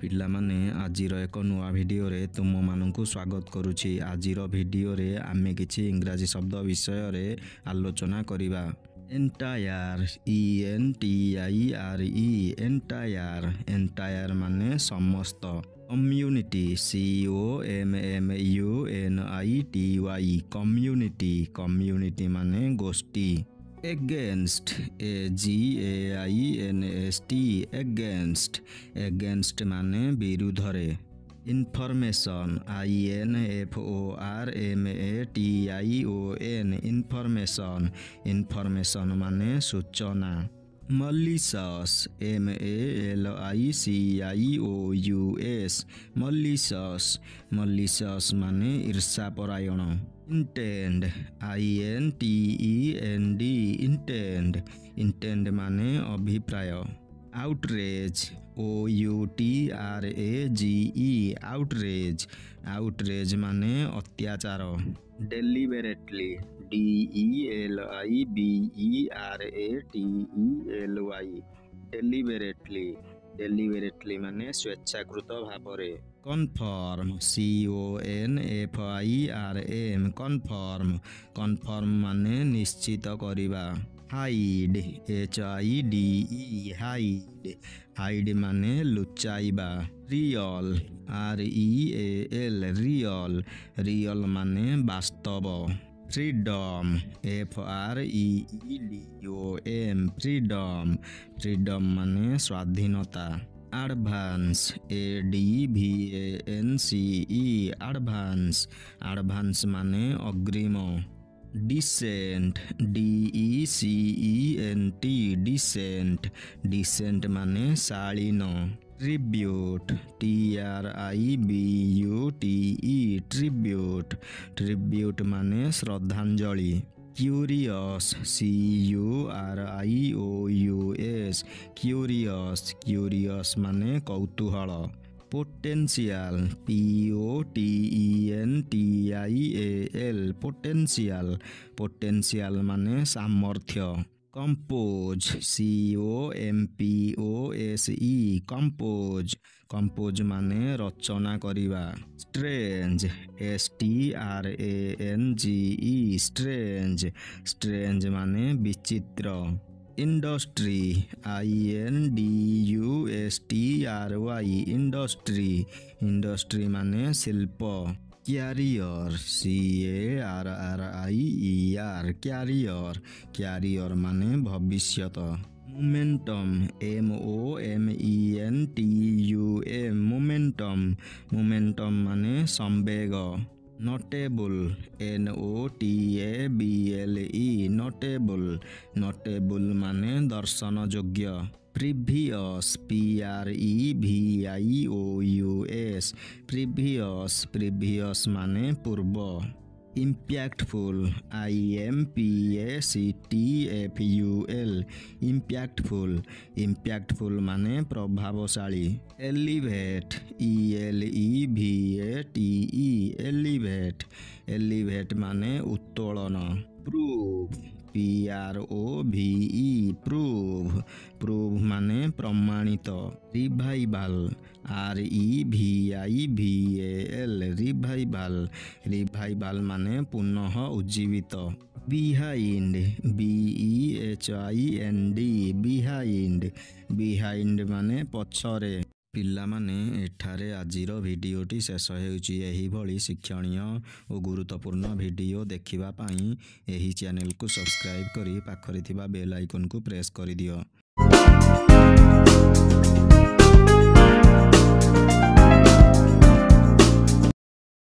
पिलामाने आजिर एक नुआ भिडियो रे तुम मानकु स्वागत करुछि। आजिर भिडियो रे आमे किछि इंग्राजी शब्द विषय रे आलोचना करिबा। एंटायर ENTIRE एंटायर एंटायर माने समस्त। कम्युनिटी COMMUNITY कम्युनिटी कम्युनिटी माने गोष्ठी। एगेंस्ट AGAINST एगेंस्ट एगेंस्ट माने विरुद्धरे। इनफॉरमेशन INFORMATION इनफॉरमेशन इनफॉरमेशन माने सूचना। मलिशस MALICIOUS मलिशस मलिशस माने ईर्षापरायण। इंटेंड INTEND इंटेंड इंटेंड माने अभिप्राय। आउटरेज OUTRAGE आउटरेज आउटरेज माने अत्याचार। डेलिबरेटली DELIBERATELY डेलिबरेटली डेलिबरेटली माने स्वेच्छाकृत भावरे। कन्फर्म CONFIRM कन्फर्म कन्फर्म माने निश्चित करिबा। हाइड HIDE हाइड हाइड माने लुचाइबा। रियल REAL रियल रियल माने वास्तव। फ्रीडम FREEDOM फ्रीडम फ्रीडम माने स्वाधीनता। एडवांस ADVANCE एडवांस एडवांस माने अग्रिम। डिसेंट DECENT डिसेंट डिसेंट माने शालीन। ट्रिब्यूट TRIBUTE ट्रिब्यूट ट्रिब्यूट माने श्रद्धांजलि। क्यूरियस CURIOUS क्यूरियस क्यूरियस माने कौतूहल। पोटेंशियल POTENTIAL पोटेंशियल पोटेंशियल माने सामर्थ्य। कंपोज COMPOSE कंपोज कंपोज माने रचना करिबा। स्ट्रेंज STRANGE स्ट्रेंज स्ट्रेंज माने विचित्र। इंडस्ट्री INDUSTRY इंडस्ट्री इंडस्ट्री माने शिल्प। कैरियर CARRIER कैरियर कैरियर माने भविष्यत। मोमेंटम MOMENTUM मोमेंटम मोमेंटम माने संवेग। नोटेबल NOTABLE नोटेबल नोटेबल माने दर्शन योग्य। प्रीवियस PREVIOUS प्रीवियस प्रीवियस माने पूर्व। इम्पैक्टफुल IMPACTFUL इम्पैक्टफुल इम्पैक्टफुल माने प्रभावशाली। एलिवेट ELEVATE एलिवेट एलिवेट माने उत्तोलन। प्रूव PROVE प्रूव प्रूव माने प्रमाणित। रिवाइवल REVIVAL रिवाइवल रिवाइवल माने पुनः उज्जीवित। बिहाइंड BEHIND बिहाइंड बिहाइंड माने पछरे। पिलामाने एठारे आजिर भिडियोटी शेष हेउछि। एही भली शिक्षणीय और गुरुत्वपूर्ण भिडियो देखिबा पाई एही चैनल को सब्सक्राइब करी पाखरे थिबा बेल आइकन को प्रेस करि दियो।